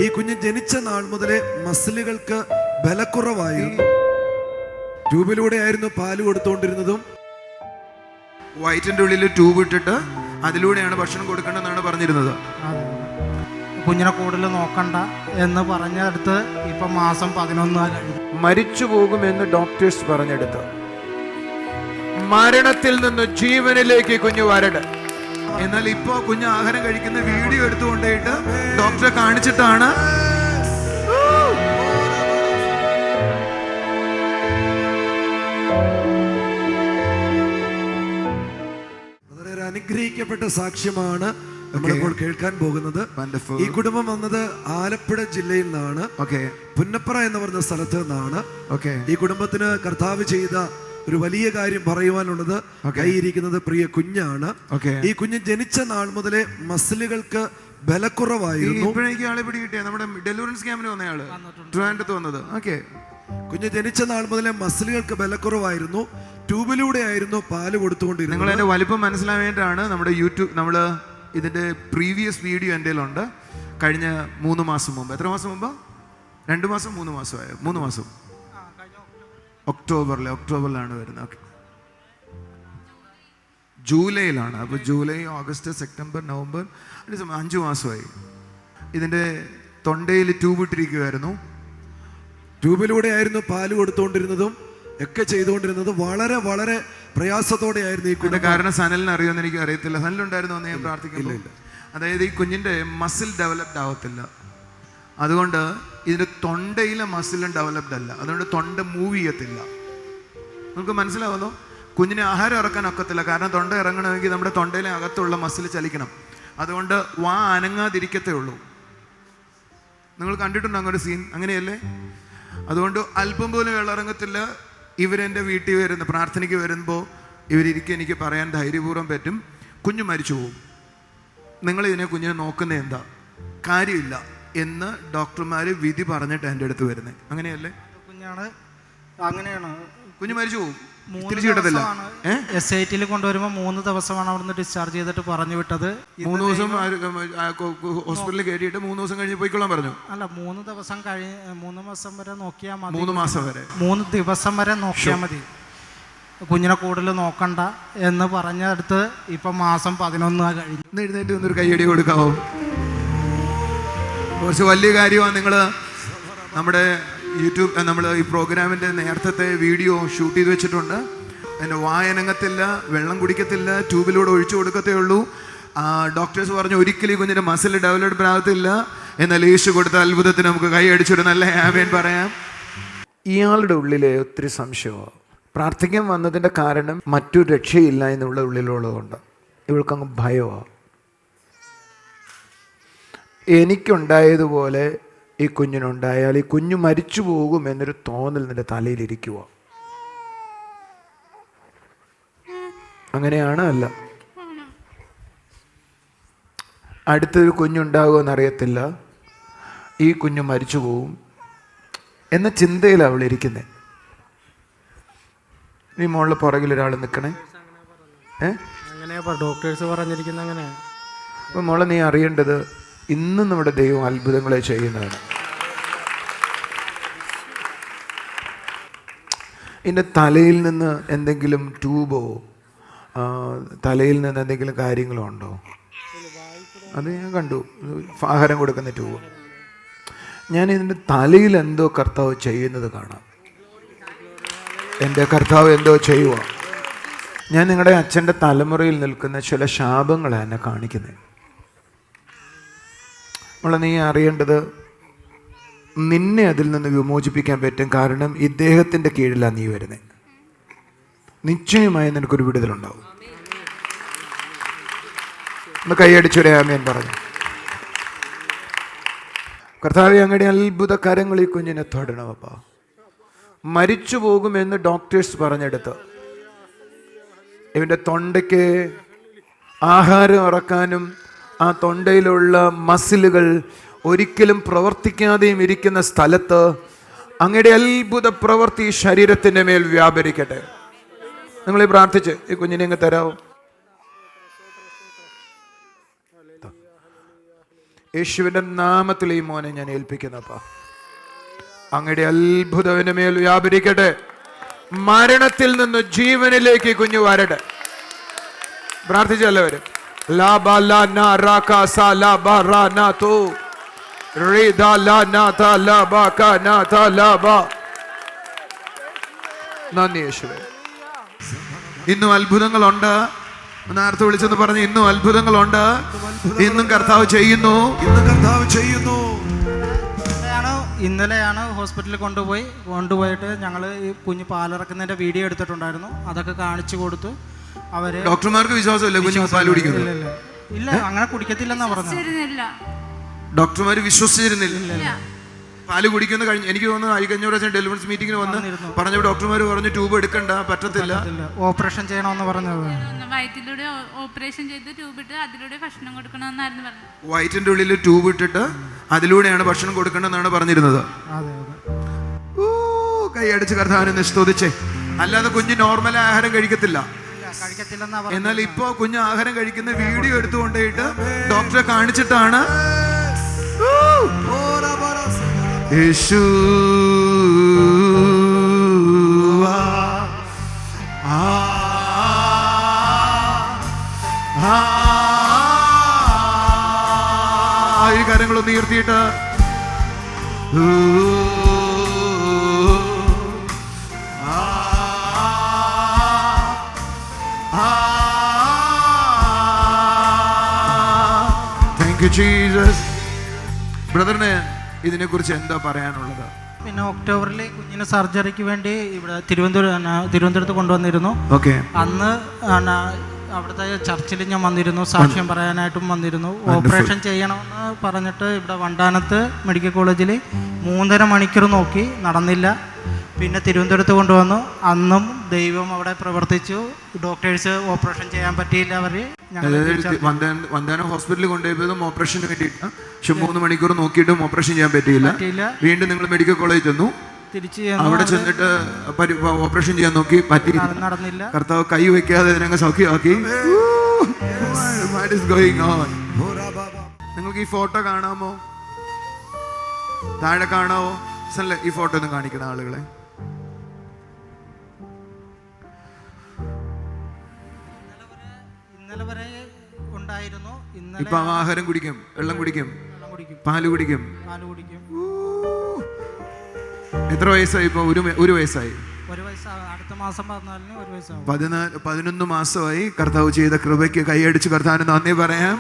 ഈ കുഞ്ഞ് ജനിച്ച നാൾ മുതലേ മസിലുകൾക്ക് ബലക്കുറവായിരുന്നു. ട്യൂബിലൂടെ ആയിരുന്നു പാല് കൊടുത്തുകൊണ്ടിരുന്നതും. വയറ്റിന്റെ ഉള്ളിൽ ട്യൂബ് ഇട്ടിട്ട് അതിലൂടെയാണ് ഭക്ഷണം കൊടുക്കേണ്ടതെന്നാണ് പറഞ്ഞിരുന്നത്. കുഞ്ഞിനെ കൂടുതൽ നോക്കണ്ട എന്ന് പറഞ്ഞെടുത്ത് ഇപ്പം മാസം 11 കഴിഞ്ഞു. മരിച്ചു പോകുമെന്ന് ഡോക്ടേഴ്സ് പറഞ്ഞെടുത്ത് മരണത്തിൽ നിന്ന് ജീവനിലേക്ക് കുഞ്ഞു വരട്ടെ. എന്നാൽ ഇപ്പോ കുഞ്ഞ് ആഹാരം കഴിക്കുന്ന വീഡിയോ എടുത്തുകൊണ്ടേയിട്ട് ഡോക്ടറെ കാണിച്ചിട്ടാണ് വളരെ അനുഗ്രഹിക്കപ്പെട്ട സാക്ഷ്യമാണ് നമ്മളിപ്പോൾ കേൾക്കാൻ പോകുന്നത്. ഈ കുടുംബം വന്നത് ആലപ്പുഴ ജില്ലയിൽ നിന്നാണ്. പുന്നപ്ര എന്ന് പറഞ്ഞ സ്ഥലത്ത് നിന്നാണ്. ഈ കുടുംബത്തിന് കർത്താവ് ചെയ്ത ഒരു വലിയ കാര്യം പറയുവാനുള്ളത് കൈയിരിക്കുന്നത് പ്രിയ കുഞ്ഞാണ്. ഈ കുഞ്ഞ് ജനിച്ച നാൾ മുതലേ മസിലുകൾക്ക് ബലക്കുറവായിരുന്നു. ഇപ്പോഴേക്ക് ആളെ പിടികിട്ടിയ നമ്മുടെ ഡെലിവറൻസ് ക്യാമ്പിന് വന്നയാള് ട്രിവാൻഡ്രത്ത് വന്നത്. കുഞ്ഞ് ജനിച്ച നാൾ മുതലേ മസിലുകൾക്ക് ബലക്കുറവായിരുന്നു. ട്യൂബിലൂടെ ആയിരുന്നു പാല് കൊടുത്തുകൊണ്ടിരുന്നത്. നിങ്ങൾ അതിന്റെ വലിപ്പം മനസ്സിലാവേണ്ടിയാണ് നമ്മുടെ യൂട്യൂബ് ഇതിന്റെ പ്രീവിയസ് വീഡിയോ എൻ്റെ ഉണ്ട്. കഴിഞ്ഞ 3 മാസം മുമ്പ്. എത്ര മാസം മുമ്പ്? 2 മാസം 3 മാസമായോ? 3 മാസം. ഒക്ടോബറിലാണ് വരുന്നത്. ജൂലൈയിലാണ്. അപ്പോൾ ജൂലൈ, ഓഗസ്റ്റ്, സെപ്റ്റംബർ, നവംബർ 5 മാസമായി. ഇതിൻ്റെ തൊണ്ടയിൽ ട്യൂബ് ഇട്ടിരിക്കുമായിരുന്നു. ട്യൂബിലൂടെ ആയിരുന്നു പാല് കൊടുത്തുകൊണ്ടിരുന്നതും ഒക്കെ ചെയ്തുകൊണ്ടിരുന്നത്. വളരെ വളരെ പ്രയാസത്തോടെ ആയിരുന്നു ഈ കുഞ്ഞിന്റെ. കാരണം സനലിന് അറിയുമെന്ന് എനിക്ക് അറിയത്തില്ല. സനലുണ്ടായിരുന്നു എന്ന് ഞാൻ പ്രാർത്ഥിക്കുന്നില്ല. അതായത് ഈ കുഞ്ഞിൻ്റെ മസിൽ ഡെവലപ്ഡ് ആവത്തില്ല. അതുകൊണ്ട് ഇതിൻ്റെ തൊണ്ടയിലെ മസിലും ഡെവലപ്ഡ് അല്ല. അതുകൊണ്ട് തൊണ്ട മൂവ് ചെയ്യത്തില്ല. നമുക്ക് മനസ്സിലാവുന്നു? കുഞ്ഞിന് ആഹാരം ഇറക്കാൻ ഒക്കത്തില്ല. കാരണം തൊണ്ട ഇറങ്ങണമെങ്കിൽ നമ്മുടെ തൊണ്ടയിലെ അകത്തുള്ള മസിൽ ചലിക്കണം. അതുകൊണ്ട് വാ അനങ്ങാതിരിക്കത്തേ ഉള്ളൂ. നിങ്ങൾ കണ്ടിട്ടുണ്ടോ അങ്ങനെ സീൻ? അങ്ങനെയല്ലേ? അതുകൊണ്ട് അല്പം പോലും വെള്ളം ഇറങ്ങത്തില്ല. ഇവരെൻ്റെ വീട്ടിൽ വരുന്ന പ്രാർത്ഥനയ്ക്ക് വരുമ്പോൾ ഇവരിയ്ക്ക് എനിക്ക് പറയാൻ ധൈര്യപൂർവ്വം പറ്റും, കുഞ്ഞ് മരിച്ചു പോകും. നിങ്ങളിതിനെ കുഞ്ഞിനെ നോക്കുന്നത് എന്താ കാര്യമില്ല എന്ന് ഡോക്ടർമാർ വിധി പറഞ്ഞിട്ട് എൻ്റെ അടുത്ത് വരുന്നത്. അങ്ങനെയല്ലേ? കുഞ്ഞാണ്, അങ്ങനെയാണ്. കുഞ്ഞ് മരിച്ചു പോകും, തിരിച്ചു കിട്ടത്തില്ല. SIT കൊണ്ടുവരുമ്പോൾ 3 ദിവസമാണ് അവിടുന്ന് ഡിസ്ചാർജ് ചെയ്തിട്ട് പറഞ്ഞു വിട്ടത്. 3 ദിവസം ഹോസ്പിറ്റലിൽ കയറിയിട്ട് 3 ദിവസം കഴിഞ്ഞ് പോയിക്കൊള്ളാൻ പറഞ്ഞു. അല്ല, 3 ദിവസം 3 മാസം വരെ നോക്കിയാൽ മതി. 3 മാസം വരെ, 3 ദിവസം വരെ നോക്കിയാൽ മതി. കുഞ്ഞിനെ കൂടുതൽ നോക്കണ്ട എന്ന് പറഞ്ഞെടുത്ത് ഇപ്പം മാസം 11 കഴിഞ്ഞു. എഴുന്നേറ്റ് വന്നൊരു കയ്യടി കൊടുക്കാവോ? കുറച്ച് വലിയ കാര്യമാണ്. നിങ്ങൾ നമ്മുടെ യൂട്യൂബ് നമ്മൾ ഈ പ്രോഗ്രാമിൻ്റെ നേരത്തെ വീഡിയോ ഷൂട്ട് ചെയ്ത് വെച്ചിട്ടുണ്ട്. അതിൻ്റെ വായനങ്ങത്തില്ല, വെള്ളം കുടിക്കത്തില്ല, ട്യൂബിലൂടെ ഒഴിച്ചു കൊടുക്കത്തേ ഉള്ളൂ. ഡോക്ടേഴ്സ് പറഞ്ഞു ഒരിക്കലും കുഞ്ഞിൻ്റെ മസിൽ ഡെവലപ്ഡ് ആകത്തില്ല. എന്നാൽ യേശു കൊടുത്ത അത്ഭുതത്തിന് നമുക്ക് കൈ അടിച്ചൊരു നല്ല ആമേൻ പറയാം. ഇയാളുടെ ഉള്ളിലെ ഒത്തിരി സംശയമാണ്. പ്രാർത്ഥിക്കാൻ വന്നതിൻ്റെ കാരണം മറ്റൊരു രക്ഷയില്ല എന്നുള്ള ഉള്ളിലുള്ളതുകൊണ്ട് ഇവൾക്കങ്ങ് ഭയമാണ്. എനിക്കുണ്ടായതുപോലെ ഈ കുഞ്ഞിനുണ്ടായാൽ ഈ കുഞ്ഞു മരിച്ചു പോകും എന്നൊരു തോന്നൽ നിന്റെ തലയിലിരിക്കുക. അങ്ങനെയാണ്? അല്ല, അടുത്തൊരു കുഞ്ഞുണ്ടാകുമെന്നറിയത്തില്ല, ഈ കുഞ്ഞു മരിച്ചു പോവും എന്ന ചിന്തയിലാണ് അവളിരിക്കുന്നത്. ഈ മോളിൽ പുറകിൽ ഒരാൾ നിൽക്കണേ. അങ്ങനെയാ ഡോക്ടേഴ്സ് പറഞ്ഞിരിക്കുന്നത്. അങ്ങനെ അപ്പം മോളെ നീ അറിയേണ്ടത്, ഇന്നും നമ്മുടെ ദൈവം അത്ഭുതങ്ങളെ ചെയ്യുന്നതാണ്. ഇതിൻ്റെ തലയിൽ നിന്ന് എന്തെങ്കിലും ട്യൂബോ തലയിൽ നിന്ന് എന്തെങ്കിലും കാര്യങ്ങളോ ഉണ്ടോ? അത് ഞാൻ കണ്ടു, ആഹാരം കൊടുക്കുന്ന ട്യൂബ്. ഞാൻ ഇതിൻ്റെ തലയിൽ എന്തോ കർത്താവ് ചെയ്യുന്നത് കാണാം. എൻ്റെ കർത്താവ് എന്തോ ചെയ്യുക. ഞാൻ നിങ്ങളുടെ അച്ഛൻ്റെ തലമുറയിൽ നിൽക്കുന്ന ചില ശാപങ്ങളാണ് എന്നെ കാണിക്കുന്നത്. നമ്മൾ നീ അറിയേണ്ടത്, നിന്നെ അതിൽ നിന്ന് വിമോചിപ്പിക്കാൻ പറ്റും. കാരണം ഇദ്ദേഹത്തിൻ്റെ കീഴിലാണ് നീ വരുന്നത്. നിശ്ചയമായി നിനക്കൊരു വിടുതലുണ്ടാവും. ഒന്ന് കൈയടിച്ചൊരു ആമേൻ പറഞ്ഞു. കർത്താവേ, അങ്ങയുടെ അത്ഭുത കരങ്ങൾ ഈ കുഞ്ഞിനെ തൊടണം. അപ്പാ, മരിച്ചു പോകുമെന്ന് ഡോക്ടേഴ്സ് പറഞ്ഞെടുത്ത് ഇവൻ്റെ തൊണ്ടയ്ക്ക് ആഹാരം ഇറക്കാനും ആ തൊണ്ടയിലുള്ള മസിലുകൾ ഒരിക്കലും പ്രവർത്തിക്കാതെയും ഇരിക്കുന്ന സ്ഥലത്ത് അങ്ങയുടെ അത്ഭുത പ്രവൃത്തി ശരീരത്തിൻ്റെ മേൽ വ്യാപരിക്കട്ടെ. നിങ്ങൾ പ്രാർത്ഥിച്ച് ഈ കുഞ്ഞിനെ അങ്ങ് തരാമോ? യേശുവിന്റെ നാമത്തിൽ ഈ മോനെ ഞാൻ ഏൽപ്പിക്കുന്നപ്പാ. അങ്ങയുടെ അത്ഭുതവിന്റെ മേൽ വ്യാപരിക്കട്ടെ. മരണത്തിൽ നിന്ന് ജീവനിലേക്ക് ഈ കുഞ്ഞു വരട്ടെ. പ്രാർത്ഥിച്ചല്ലവരും നന്ദി യേശുവേ. ഇന്നും അത്ഭുതങ്ങളുണ്ട്. നേരത്തെ വിളിച്ചെന്ന് പറഞ്ഞ് ഇന്നും അത്ഭുതങ്ങളുണ്ട്. ഇന്നും കർത്താവ് ചെയ്യുന്നു. ഇന്നലെയാണ് ഹോസ്പിറ്റലിൽ കൊണ്ടുപോയിട്ട് ഞങ്ങൾ ഈ കുഞ്ഞ് പാലിറക്കുന്നതിന്റെ വീഡിയോ എടുത്തിട്ടുണ്ടായിരുന്നു. അതൊക്കെ കാണിച്ചു കൊടുത്തു. അവര് ഡോക്ടർമാർക്ക് വിശ്വാസമില്ല കുഞ്ഞു പാൽ കുടിക്കുന്നു. ഇല്ല, അങ്ങനെ കുടിക്കത്തില്ലെന്നാ പറഞ്ഞത്. ഡോക്ടർമാർ വിശ്വസിച്ചിരുന്നില്ല പാല് കുടിക്കുന്ന. എനിക്ക് തോന്നുന്നു കഴിഞ്ഞ പ്രാവശ്യം ഡെലിവറി മീറ്റിംഗിന് വന്ന് പറഞ്ഞപ്പോൾ ഡോക്ടർമാർ പറഞ്ഞു ട്യൂബ് എടുക്കണ്ട, പറ്റത്തില്ല, ഓപ്പറേഷൻ ചെയ്യണമെന്ന് പറഞ്ഞത്. വയറ്റിലൂടെ ഓപ്പറേഷൻ ചെയ്ത് ട്യൂബ് ഇട്ട് അതിലൂടെ ഭക്ഷണം കൊടുക്കണമെന്നായിരുന്നു പറഞ്ഞത്. വയറ്റിന്റെ ഉള്ളിൽ ട്യൂബ് ഇട്ടിട്ട് അതിലൂടെയാണ് ഭക്ഷണം കൊടുക്കണമെന്നാണ് പറഞ്ഞിരുന്നത്. കൈയടിച്ച് കർത്താവിനെ സ്തുതിച്ചേ. അല്ലാതെ കുഞ്ഞ് നോർമൽ ആഹാരം കഴിക്കത്തില്ല. എന്നാൽ ഇപ്പോ കുഞ്ഞ് ആഹാരം കഴിക്കുന്ന വീഡിയോ എടുത്തുകൊണ്ടിട്ട് ഡോക്ടറെ കാണിച്ചിട്ടാണ് യേശു ഈ കാര്യങ്ങളൊന്ന് ഉയർത്തിയിട്ട് ബ്രദറിന് ഇതിനെക്കുറിച്ച് എന്താ പറയാനുള്ളത്? പിന്നെ ഒക്ടോബറിൽ കുഞ്ഞിന് സർജറിക്ക് വേണ്ടി ഇവിടെ തിരുവനന്തപുരത്ത് കൊണ്ടുവന്നിരുന്നു. അന്ന് അവിടുത്തെ ചർച്ചിൽ ഞാൻ വന്നിരുന്നു, സാക്ഷ്യം പറയാനായിട്ടും വന്നിരുന്നു. ഓപ്പറേഷൻ ചെയ്യണമെന്ന് പറഞ്ഞിട്ട് ഇവിടെ വണ്ടാനത്ത് മെഡിക്കൽ കോളേജിൽ 3.5 മണിക്കൂർ നോക്കി, നടന്നില്ല. പിന്നെ തിരുവനന്തപുരത്ത് കൊണ്ടുവന്നു. അന്നും ദൈവം അവിടെ പ്രവർത്തിച്ചു. ഡോക്ടേഴ്സ് ഓപ്പറേഷൻ ചെയ്യാൻ പറ്റിയില്ല. വന്ദാനം ഹോസ്പിറ്റലിൽ കൊണ്ടുപോയതും ഓപ്പറേഷന് വേണ്ടിയിട്ട് 3 മണിക്കൂർ നോക്കിയിട്ടും ഓപ്പറേഷൻ ചെയ്യാൻ പറ്റിയില്ല. വീണ്ടും നിങ്ങൾ മെഡിക്കൽ കോളേജ് ചെന്നു. അവിടെ ചെന്നിട്ട് ഓപ്പറേഷൻ ചെയ്യാൻ നോക്കി, പറ്റിയില്ല, നടന്നില്ല. കർത്താവ് കൈ വെക്കാതെ ഇതിനങ്ങ് സൗഖ്യമാക്കി. നിങ്ങൾക്ക് ഈ ഫോട്ടോ കാണാമോ? താഴെ കാണാവോ? ഈ ഫോട്ടോ ഒന്ന് കാണിക്കണം ആളുകളെ. ഇന്നലെ വരെ ഉണ്ടായിരുന്നു. ഇപ്പൊ ആഹാരം കുടിക്കും, വെള്ളം കുടിക്കും, പാല് കുടിക്കും. എത്ര വയസ്സായി ഇപ്പൊ? 1 വയസ്സായി. അടുത്ത മാസം 14-ന് 1 വയസ്സാവും. 11 മാസമായി. കർത്താവ് ചെയ്ത കൃപയ്ക്ക് കൈയടിച്ച് കർത്താവിന് നന്ദി പറയാം.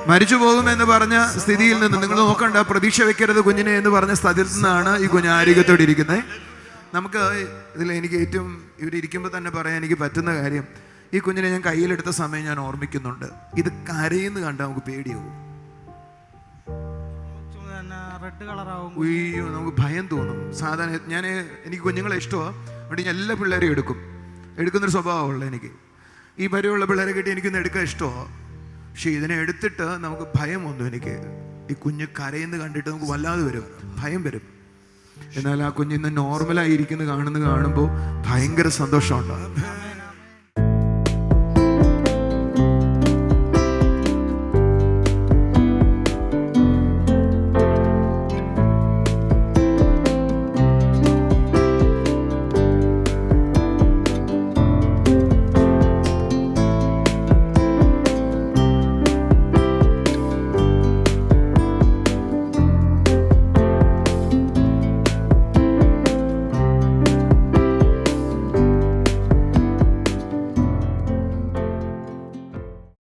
മരിച്ചു പോകുമെന്ന് പറഞ്ഞ സ്ഥിതിയിൽ നിന്ന് നിങ്ങൾ നോക്കണ്ട, പ്രതീക്ഷ വെക്കരുത് കുഞ്ഞിനെ എന്ന് പറഞ്ഞ സ്ഥലത്തിൽ നിന്നാണ് ഈ കുഞ്ഞ് ആരോഗ്യത്തോടെ ഇരിക്കുന്നത്. നമുക്ക് ഇതിൽ എനിക്ക് ഏറ്റവും ഇവരിയ്ക്കുമ്പോൾ തന്നെ പറയാൻ എനിക്ക് പറ്റുന്ന കാര്യം, ഈ കുഞ്ഞിനെ ഞാൻ കയ്യിലെടുത്ത സമയം ഞാൻ ഓർമ്മിക്കുന്നുണ്ട്. ഇത് കരയെന്ന് കണ്ടാൽ നമുക്ക് പേടിയാവും. അയ്യോ, നമുക്ക് ഭയം തോന്നും. സാധാരണ എനിക്ക് കുഞ്ഞുങ്ങളെ ഇഷ്ടമാണ്. അതുകൊണ്ട് ഞാൻ എല്ലാ പിള്ളേരെയും എടുക്കുന്നൊരു സ്വഭാവമുള്ള എനിക്ക്. ഈ പരിവുള്ള പിള്ളേരെ കിട്ടി എനിക്കൊന്ന് എടുക്കാൻ ഇഷ്ടമാണ്. പക്ഷെ ഇതിനെ എടുത്തിട്ട് നമുക്ക് ഭയം വന്നു. എനിക്ക് ഈ കുഞ്ഞ് കരയെന്ന് കണ്ടിട്ട് നമുക്ക് വല്ലാതെ വരും, ഭയം വരും. എന്നാൽ ആ കുഞ്ഞിന്ന് നോർമലായിരിക്കുന്ന കാണുമ്പോൾ ഭയങ്കര സന്തോഷമുണ്ടാകും.